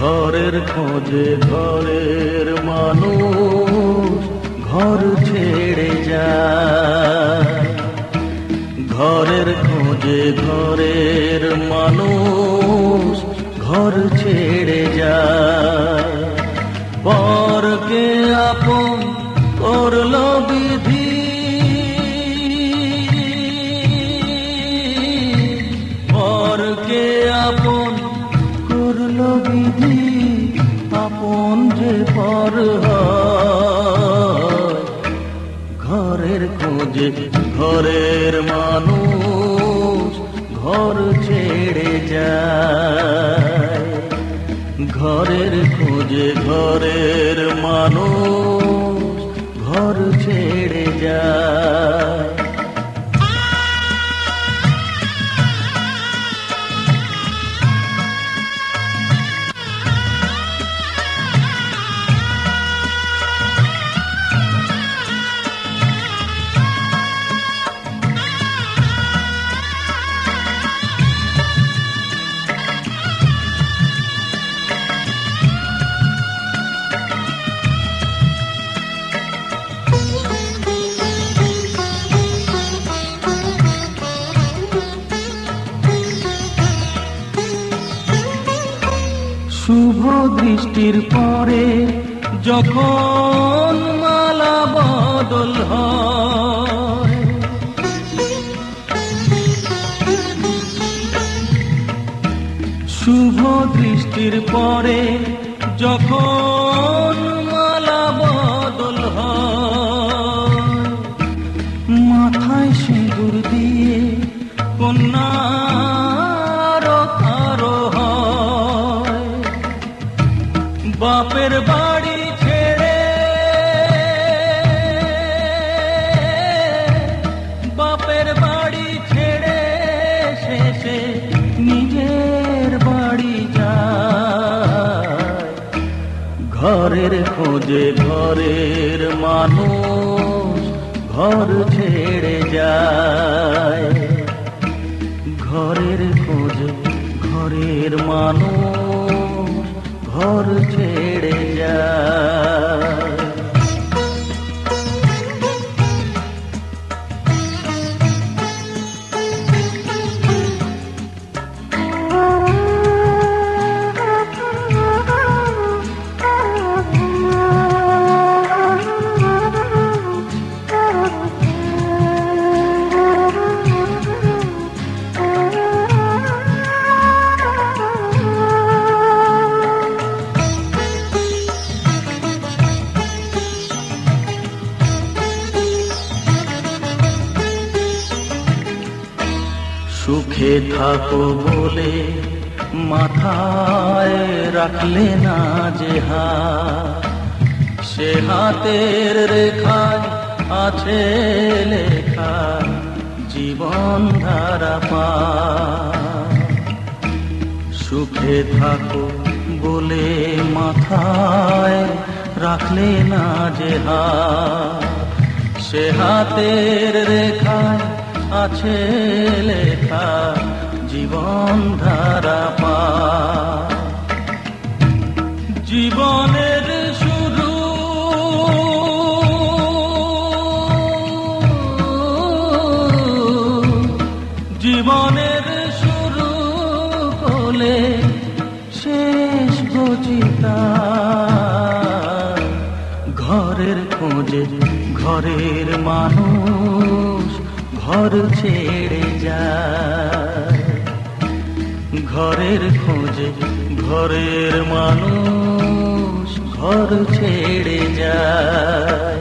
ঘরের খোঁজে ঘরের মানুষ ঘর ছেড়ে যায়। ঘরের খোঁজে ঘরের মানুষ ঘর ছেড়ে যায়। পরকে আপন করলো বিধি, পরকে আপন করলো বিধি, আপন যে পর হয়। ঘরের খোঁজে ঘরের মানুষ ঘর ছেড়ে যায়। ঘরের খোঁজে ঘরের মানুষ ঘর ছেড়ে যায়। শুভ দৃষ্টির পরে যখন মালা বদল হয়, শুভ দৃষ্টির পরে যখন মালা বদল হয়, মাথায় সিঁদুর দিয়ে কন্যা বাপের বাড়ি ছেড়ে, বাপের বাড়ি ছেড়ে শেষে নিজের বাড়ি যায়। ঘরের খোঁজে ঘরের মানুষ ঘর ছেড়ে যায়। ঘরের খোঁজে ঘরের মানুষ ঘর ছেড়ে যায়। সুখে থাকো বলে মাথায় রাখলে না যে হাত, সে হাতের রেখায় আছে লেখা জীবন ধারা পার। সুখে থাকো বলে মাথায় রাখলে না যে হাত, সে হাতের রেখায় আছে লেখা জীবন ধারা পার। জীবনের শুরু জীবনের শুরু হলে শেষ গজিতা। ঘরের খোঁজে ঘরের মানুষ ঘর ছেড়ে যায়। ঘরের খোঁজে ঘরের মানুষ ঘর ছেড়ে যায়।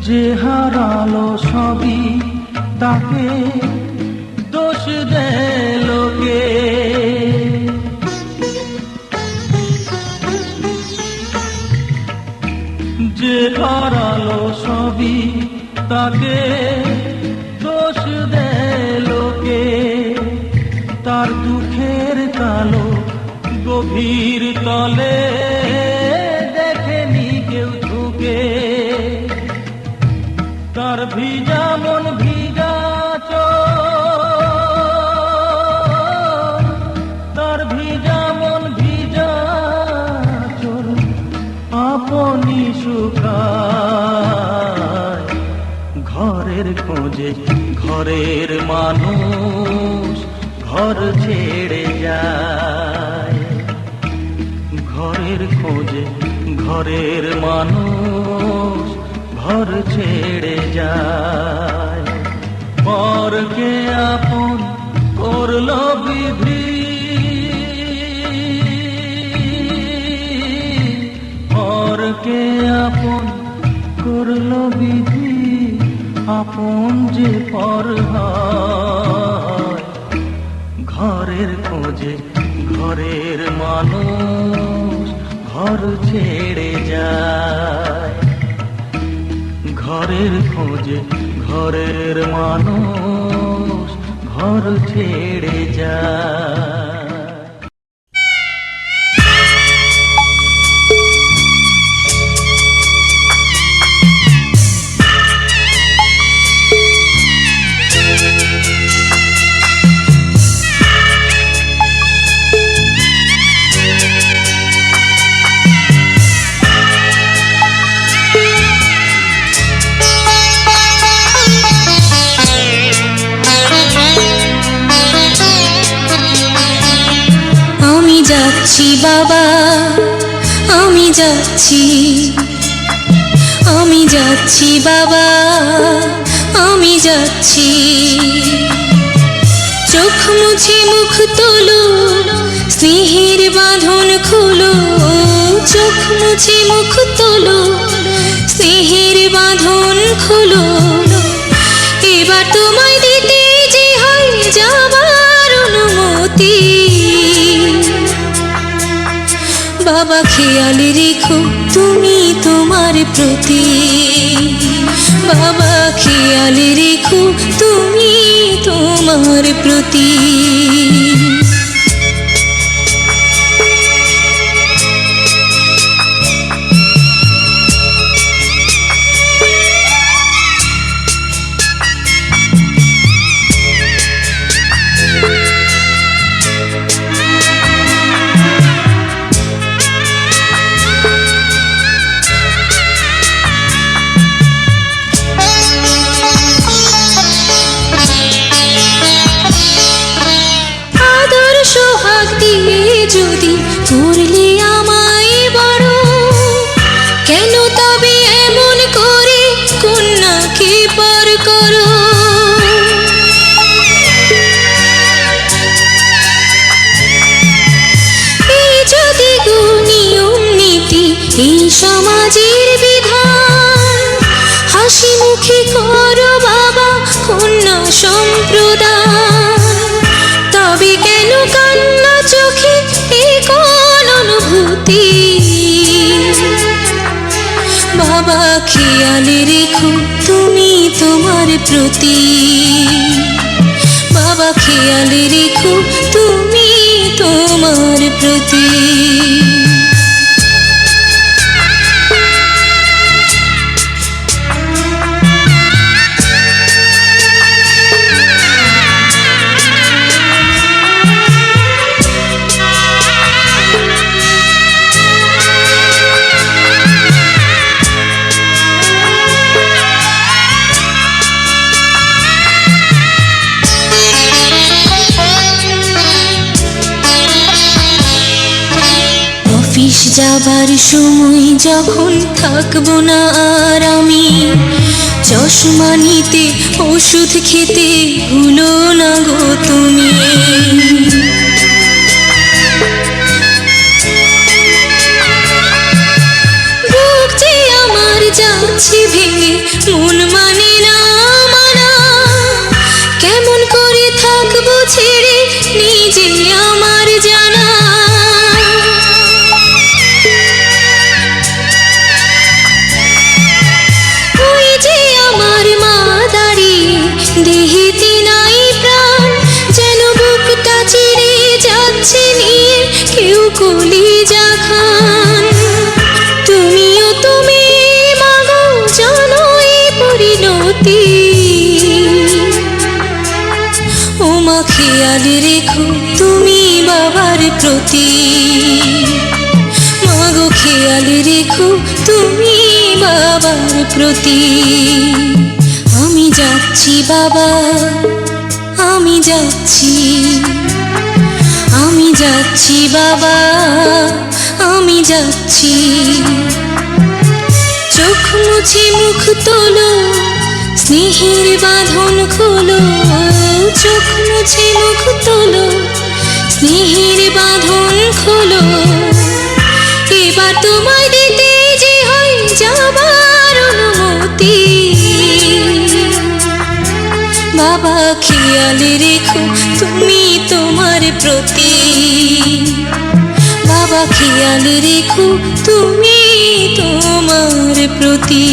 যে হারালো সবই তাকে দে লোকে। যে হারালো সবই তাকে দোষ দে লোকে। তার দুঃখের কালো গভীর তলে দেখেনি কেউ ঝুঁকে। তার ভিজা মন ভিজা চোখ, তার ভিজা মন ভিজা চোখ আপনি শুকায়। ঘরের খোঁজে ঘরের মানুষ ঘর ছেড়ে যায়। ঘরের খোঁজে ঘরের মানুষ ঘর ছেড়ে যায়। পরকে আপন করলো বিধি, পরকে আপন করলো বিধি। আপন যে পর হয়। ঘরের খোঁজে ঘরের মানুষ ঘর ছেড়ে যায়। ঘরের খোঁজে ঘরের মানুষ ঘর ছেড়ে যায়। যাচ্ছি বাবা, আমি যাচ্ছি, আমি যাচ্ছি বাবা, আমি যাচ্ছি। চোখ মুছে মুখ তোলো, স্নেহের বাঁধন খুলো। চোখ মুছে মুখ তোলো, স্নেহের বাঁধন খুলো। এবার তোমায় দিতে যে হয় যাবার অনুমতি। বাবা খেয়াল রেখো তুমি তোমার প্রতি। বাবা খেয়াল রেখো তুমি তোমার প্রতি। যদি করলে আমায় বড়, কেন তবে এমন করে কন্যাকে পর করো। এই যদি নিয়ম নীতি এই সমাজের বিধান, হাসি মুখে করো বাবা কন্যা সম্প্রদান। তবে কেন কান্না চোখে এই কোন অনুভূতি। বাবা খেয়াল রেখো তুমি তোমার প্রতি। বাবা খেয়াল রেখো তুমি তোমার প্রতি। অফিস যাবার সময় যখন থাকবো না আর আমি, চশমা নিতে ওষুধ খেতে ভুলো না গো তুমি। বুক যে আমার যাচ্ছে ভেঙে, মন মানে না মানা। কেমন করে থাকবো ছেড়ে নিজে আমার জানা। ওই যে আমার মা দাঁড়িয়ে, দেহেতে নাই প্রাণ, যেন বুকটা চিরে যাচ্ছে নিয়ে কেউ কলিজা খান। তুমিও তুমি মাগো জানো এই পরিণতি, ও মা খেয়াল রেখো তুমি বাবার প্রতি, মাগো খেয়াল রেখো তুমি বাবার প্রতি। আমি যাচ্ছি বাবা, আমি যাচ্ছি, আমি যাচ্ছি বাবা, আমি যাচ্ছি। চোখ মুছে মুখ তোলো, স্নেহের বাঁধন খোলো, চোখ মুছে মুখ তোলো, স্নেহের বাঁধন খোলো। এবার তোমায় দিতে যে হয় যাবার অনুমতি, বাবা খেয়াল রেখো তুমি তোমার প্রতি, বাবা খেয়াল রেখো তুমি তোমার প্রতি।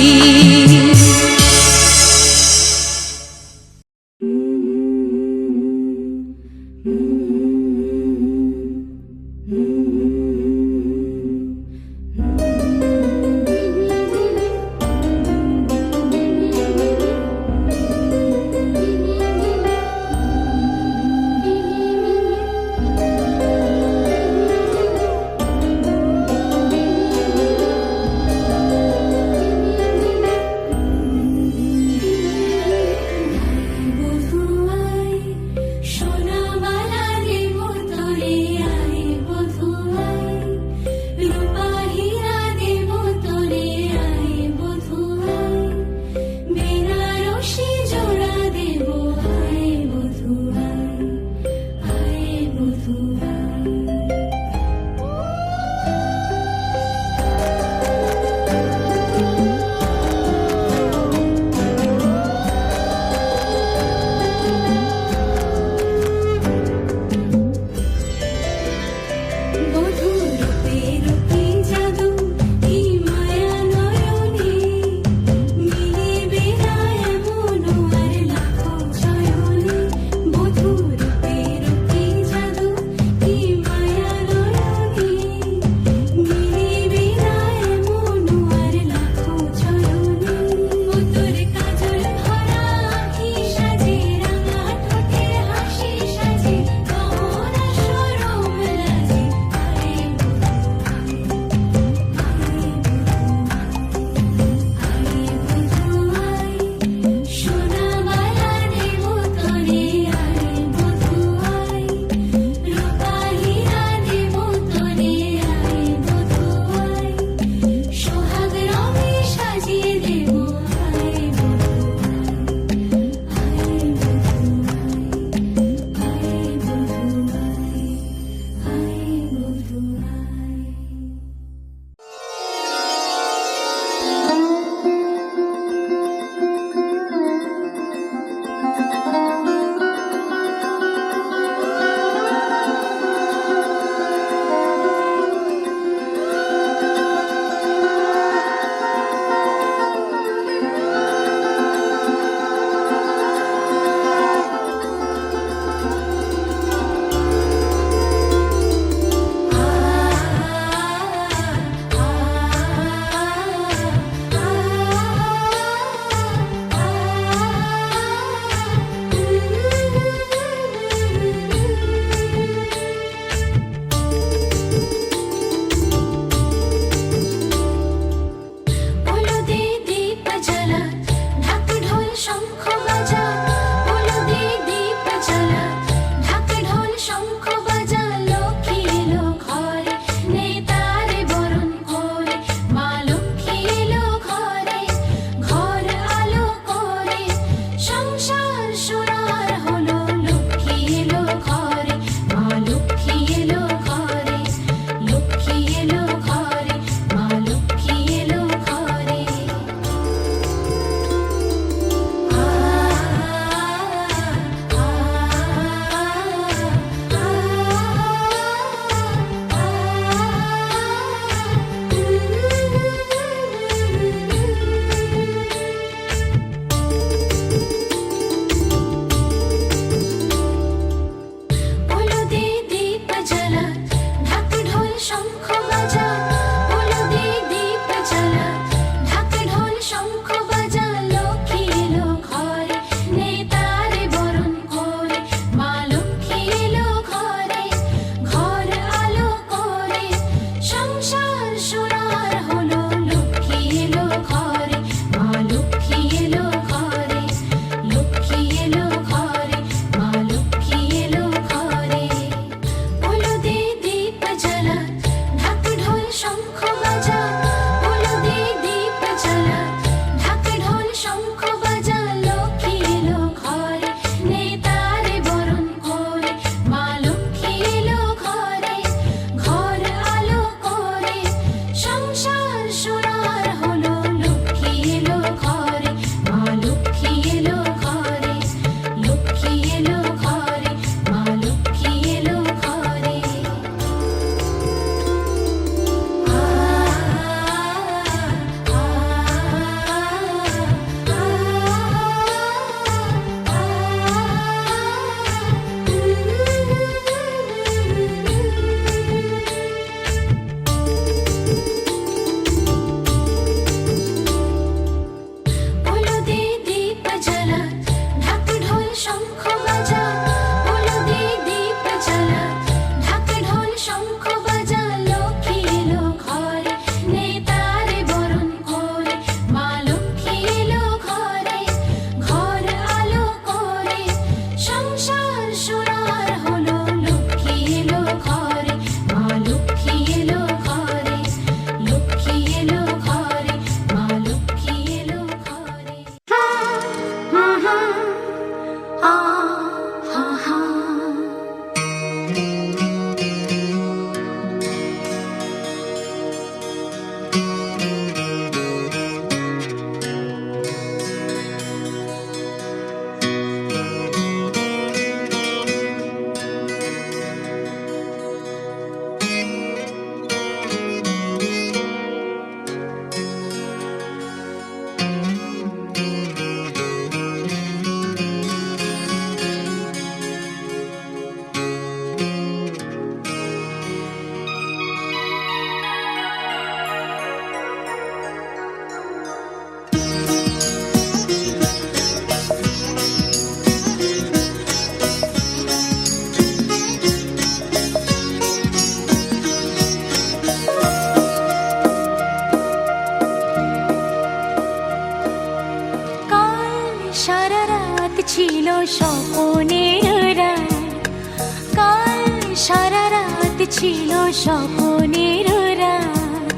স্বপনের রাত,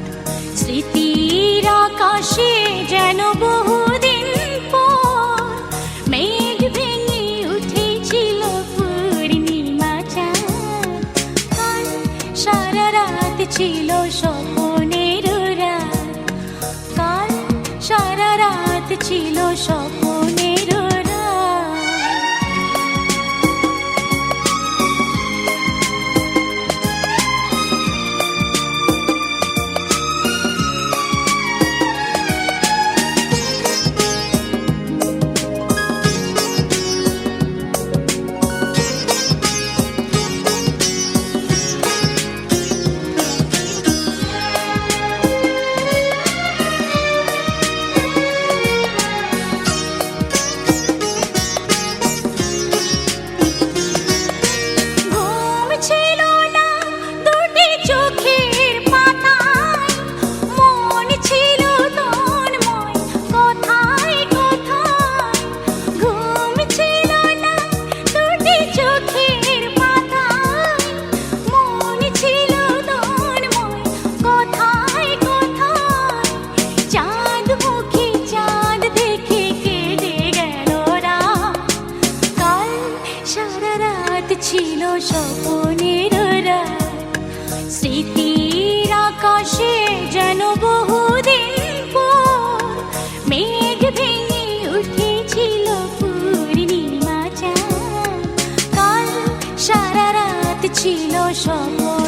স্মৃতির আকাশে যেন বহুদিন পর মেঘ ভেঙে উঠেছিল পূর্ণিমা চাঁদ। কাল সারা রাত ছিল স্বপনের রাত, কাল সারা রাত ছিল স্বপনের রাত। ঘুম ছিল না দুটি চোখের পাতায়, মন ছিল তন্ময় কোথায় কোথায়। ঘুম ছিল না দুটি চোখের পাতায়, মন ছিল তন্ময় কোথায় কোথায়। চাঁদ মুখে চাঁদ দেখে কেটে গেল রাত, কাল সারা রাত ছিল স্বপনের রাত, স্মৃতির আকাশে যেন বহুদিন পর মেঘ ভেঙে উঠেছিল পূর্ণিমা চাঁদ। কাল সারা রাত ছিল স্বপন।